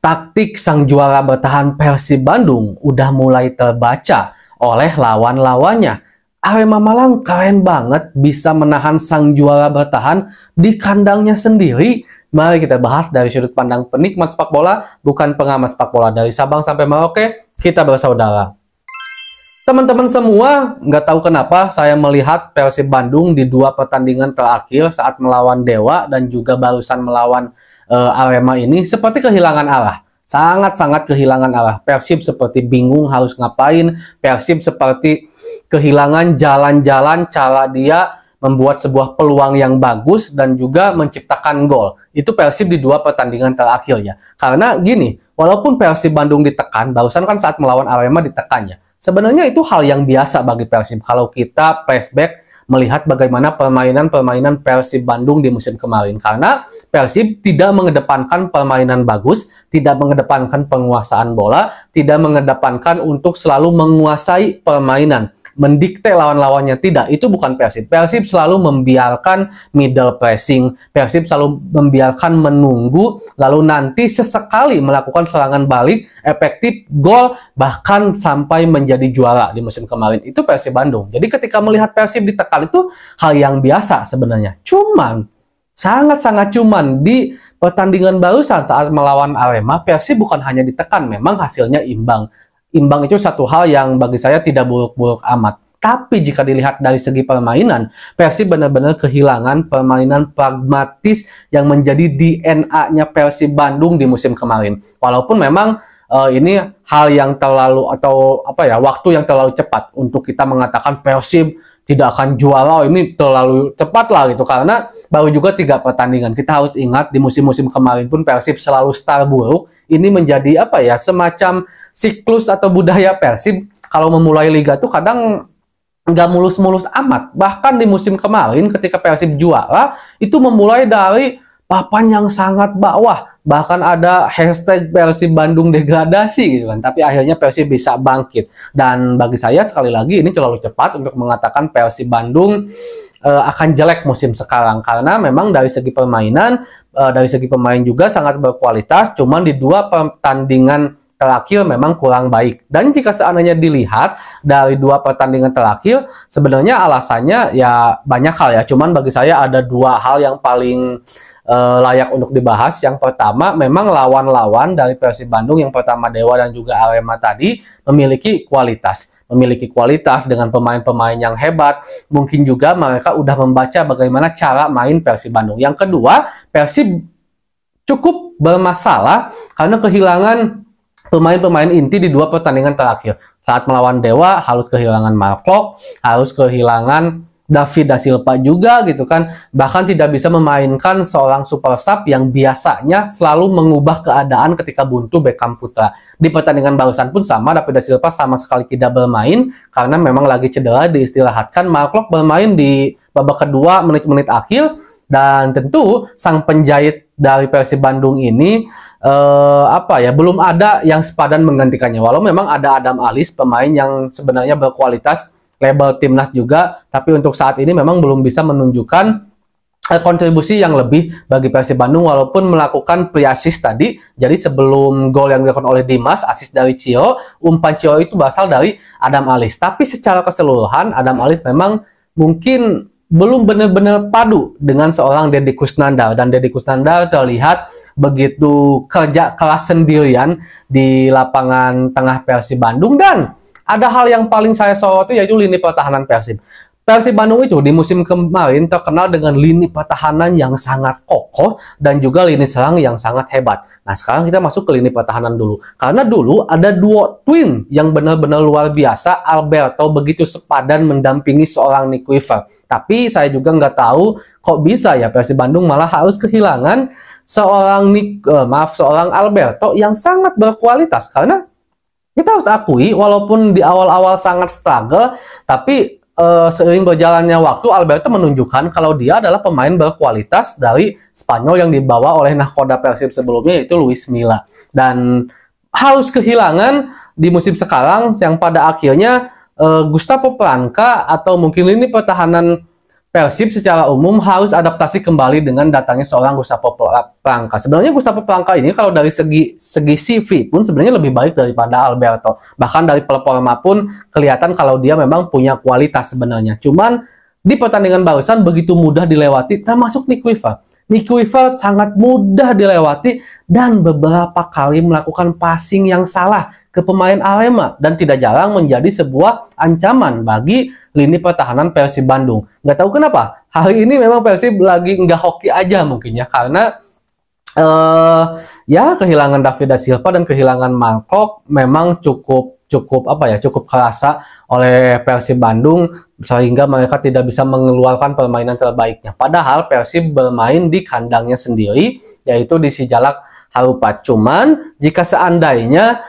Taktik sang juara bertahan Persib Bandung udah mulai terbaca oleh lawan-lawannya. Arema Malang keren banget bisa menahan sang juara bertahan di kandangnya sendiri. Mari kita bahas dari sudut pandang penikmat sepak bola, bukan pengamat sepak bola. Dari Sabang sampai Merauke, kita bersaudara. Teman-teman semua, nggak tahu kenapa saya melihat Persib Bandung di dua pertandingan terakhir saat melawan Dewa dan juga barusan melawan Arema ini seperti kehilangan arah. Sangat-sangat kehilangan arah. Persib seperti bingung harus ngapain. Persib seperti kehilangan jalan-jalan cara dia membuat sebuah peluang yang bagus dan juga menciptakan gol. Itu Persib di dua pertandingan terakhir ya. Karena gini, walaupun Persib Bandung ditekan, barusan kan saat melawan Arema ditekan ya. Sebenarnya itu hal yang biasa bagi Persib. Kalau kita flashback melihat bagaimana permainan Persib Bandung di musim kemarin. Karena Persib tidak mengedepankan permainan bagus, tidak mengedepankan penguasaan bola, tidak mengedepankan untuk selalu menguasai permainan, mendikte lawan-lawannya. Tidak, itu bukan Persib. Persib selalu membiarkan middle pressing, Persib selalu membiarkan menunggu, lalu nanti sesekali melakukan serangan balik, efektif, gol, bahkan sampai menjadi juara di musim kemarin. Itu Persib Bandung. Jadi ketika melihat Persib ditekan itu hal yang biasa sebenarnya. Cuman, sangat-sangat cuman di pertandingan barusan saat melawan Arema, Persib bukan hanya ditekan, memang hasilnya imbang. Imbang itu satu hal yang bagi saya tidak buruk-buruk amat. Tapi jika dilihat dari segi permainan, Persib benar-benar kehilangan permainan pragmatis yang menjadi DNA-nya Persib Bandung di musim kemarin. Walaupun memang ini hal yang terlalu atau apa ya, waktu yang terlalu cepat untuk kita mengatakan Persib tidak akan juara, ini terlalu cepat lah gitu, karena baru juga 3 pertandingan. Kita harus ingat di musim-musim kemarin pun Persib selalu start buruk. Ini menjadi apa ya, semacam siklus atau budaya Persib. Kalau memulai liga tuh kadang nggak mulus-mulus amat. Bahkan di musim kemarin ketika Persib juara itu memulai dari papan yang sangat bawah. Bahkan ada hashtag Persib Bandung degradasi gitu kan. Tapi akhirnya Persib bisa bangkit. Dan bagi saya sekali lagi ini terlalu cepat untuk mengatakan Persib Bandung akan jelek musim sekarang. Karena memang dari segi permainan, dari segi pemain juga sangat berkualitas. Cuman di 2 pertandingan terakhir memang kurang baik. Dan jika seandainya dilihat dari 2 pertandingan terakhir, sebenarnya alasannya ya banyak hal ya. Cuman bagi saya ada 2 hal yang paling layak untuk dibahas. Yang pertama, memang lawan-lawan dari Persib Bandung, yang pertama Dewa dan juga Arema tadi, memiliki kualitas dengan pemain-pemain yang hebat. Mungkin juga mereka udah membaca bagaimana cara main Persib Bandung. Yang kedua, Persib cukup bermasalah karena kehilangan pemain-pemain inti di 2 pertandingan terakhir. Saat melawan Dewa harus kehilangan Marco, harus kehilangan David Da Silva juga gitu kan. Bahkan tidak bisa memainkan seorang super sub yang biasanya selalu mengubah keadaan ketika buntu Beckham Putra. Di pertandingan barusan pun sama, David Da Silva sama sekali tidak bermain karena memang lagi cedera, diistirahatkan. Marco bermain di babak kedua menit-menit akhir. Dan tentu sang penjahit dari Persib Bandung ini apa ya, belum ada yang sepadan menggantikannya. Walau memang ada Adam Alis, pemain yang sebenarnya berkualitas, label timnas juga, tapi untuk saat ini memang belum bisa menunjukkan kontribusi yang lebih bagi Persib Bandung walaupun melakukan pre-assist tadi. Jadi sebelum gol yang dilakukan oleh Dimas, assist dari Cio, umpan Cio itu berasal dari Adam Alis. Tapi secara keseluruhan Adam Alis memang mungkin belum benar-benar padu dengan seorang Deddy Kusnandar, dan Deddy Kusnandar terlihat begitu kerja keras sendirian di lapangan tengah Persib Bandung. Dan ada hal yang paling saya soroti yaitu lini pertahanan Persib. Persib Bandung itu di musim kemarin terkenal dengan lini pertahanan yang sangat kokoh dan juga lini serang yang sangat hebat. Nah, sekarang kita masuk ke lini pertahanan dulu. Karena dulu ada duo twin yang benar-benar luar biasa. Alberto begitu sepadan mendampingi seorang Nick Weaver. Tapi saya juga nggak tahu kok bisa ya Persib Bandung malah harus kehilangan seorang seorang Alberto yang sangat berkualitas. Karena kita harus akui walaupun di awal-awal sangat struggle, tapi seiring berjalannya waktu Alberto menunjukkan kalau dia adalah pemain berkualitas dari Spanyol yang dibawa oleh nahkoda Persib sebelumnya, yaitu Luis Milla. Dan harus kehilangan di musim sekarang yang pada akhirnya Gustavo Franca atau mungkin ini pertahanan Persib secara umum harus adaptasi kembali dengan datangnya seorang Gustavo Polanco. Sebenarnya Gustavo Polanco ini kalau dari segi CV pun sebenarnya lebih baik daripada Alberto. Bahkan dari performa pun kelihatan kalau dia memang punya kualitas sebenarnya. Cuman di pertandingan barusan begitu mudah dilewati, termasuk Nick Weaver. Nick Weaver sangat mudah dilewati dan beberapa kali melakukan passing yang salah ke pemain Arema dan tidak jarang menjadi sebuah ancaman bagi lini pertahanan Persib Bandung. Nggak tahu kenapa hari ini memang Persib lagi nggak hoki aja mungkin ya, karena ya kehilangan David da Silva dan kehilangan Mangkok memang cukup kerasa oleh Persib Bandung sehingga mereka tidak bisa mengeluarkan permainan terbaiknya. Padahal Persib bermain di kandangnya sendiri, yaitu di Sijalak Harupat. Cuman jika seandainya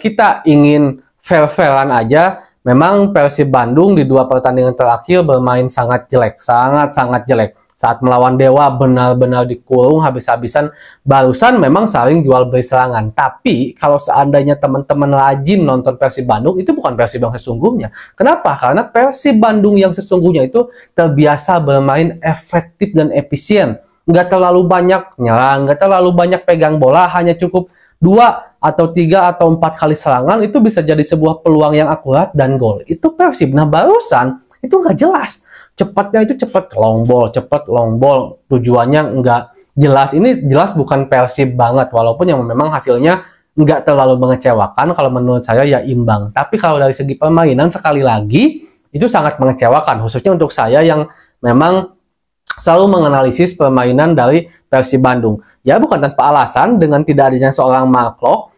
kita ingin fair-fairan aja, memang Persib Bandung di 2 pertandingan terakhir bermain sangat jelek, sangat jelek. Saat melawan Dewa benar-benar dikurung habis-habisan. Barusan memang saling jual beli serangan. Tapi kalau seandainya teman-teman rajin nonton Persib Bandung, itu bukan Persib yang sesungguhnya. Kenapa? Karena Persib Bandung yang sesungguhnya itu terbiasa bermain efektif dan efisien. Nggak terlalu banyak nyerang, nggak terlalu banyak pegang bola, hanya cukup 2 atau 3 atau 4 kali serangan, itu bisa jadi sebuah peluang yang akurat dan gol. Itu Persib. Nah barusan itu nggak jelas. Cepatnya itu cepat long ball, tujuannya nggak jelas. Ini jelas bukan Persib banget, walaupun yang memang hasilnya nggak terlalu mengecewakan. Kalau menurut saya ya imbang. Tapi kalau dari segi permainan sekali lagi itu sangat mengecewakan, khususnya untuk saya yang memang selalu menganalisis permainan dari Persib Bandung. Ya bukan tanpa alasan dengan tidak adanya seorang Mark Klok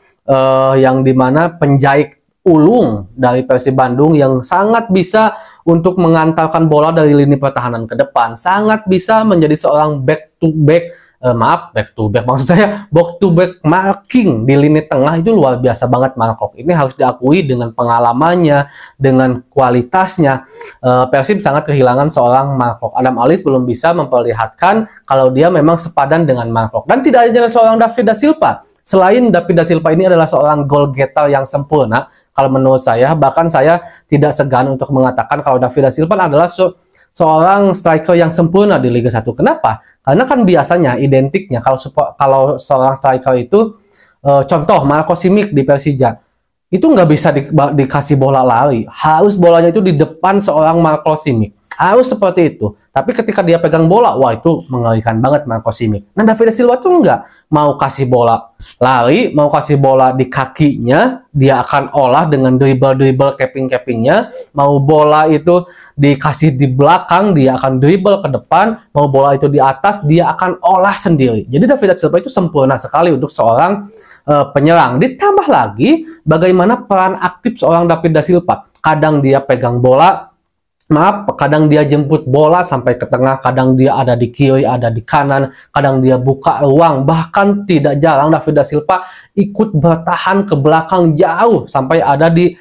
yang dimana penjahit ulung dari Persib Bandung yang sangat bisa untuk mengantarkan bola dari lini pertahanan ke depan, sangat bisa menjadi seorang back to back maksud saya back to back marking di lini tengah. Itu luar biasa banget Markok. Ini harus diakui dengan pengalamannya, dengan kualitasnya. Persib sangat kehilangan seorang Markok. Adam Alis belum bisa memperlihatkan kalau dia memang sepadan dengan Markok. Dan tidak ada seorang David da Silva. Selain David da Silva ini adalah seorang goal getter yang sempurna, kalau menurut saya, bahkan saya tidak segan untuk mengatakan kalau David da Silva adalah seorang striker yang sempurna di Liga 1. Kenapa? Karena kan biasanya identiknya kalau seorang striker itu, contoh Marco Simic di Persija, itu nggak bisa dikasih bola lari, harus bolanya itu di depan seorang Marco Simic. Harus seperti itu. Tapi ketika dia pegang bola, wah itu mengerikan banget Marco Simic. Nah David da Silva tuh nggak mau kasih bola lari, mau kasih bola di kakinya, dia akan olah dengan dribble cappingnya. Mau bola itu dikasih di belakang, dia akan dribble ke depan. Mau bola itu di atas, dia akan olah sendiri. Jadi David da Silva itu sempurna sekali untuk seorang penyerang. Ditambah lagi bagaimana peran aktif seorang David da Silva. Kadang dia pegang bola, kadang dia jemput bola sampai ke tengah, kadang dia ada di kiri, ada di kanan, kadang dia buka ruang. Bahkan tidak jarang David da Silva ikut bertahan ke belakang jauh sampai ada di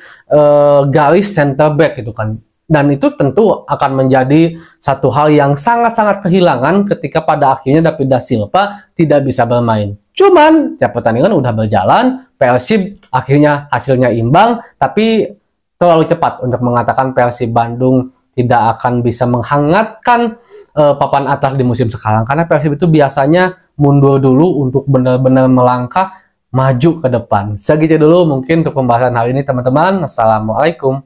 garis center back gitu kan. Dan itu tentu akan menjadi satu hal yang sangat-sangat kehilangan ketika pada akhirnya David da Silva tidak bisa bermain. Cuman tiap pertandingan udah berjalan, Persib akhirnya hasilnya imbang, tapi terlalu cepat untuk mengatakan Persib Bandung tidak akan bisa menghangatkan papan atas di musim sekarang. Karena Persib itu biasanya mundur dulu untuk benar-benar melangkah maju ke depan. Segitu dulu mungkin untuk pembahasan hari ini teman-teman. Assalamualaikum.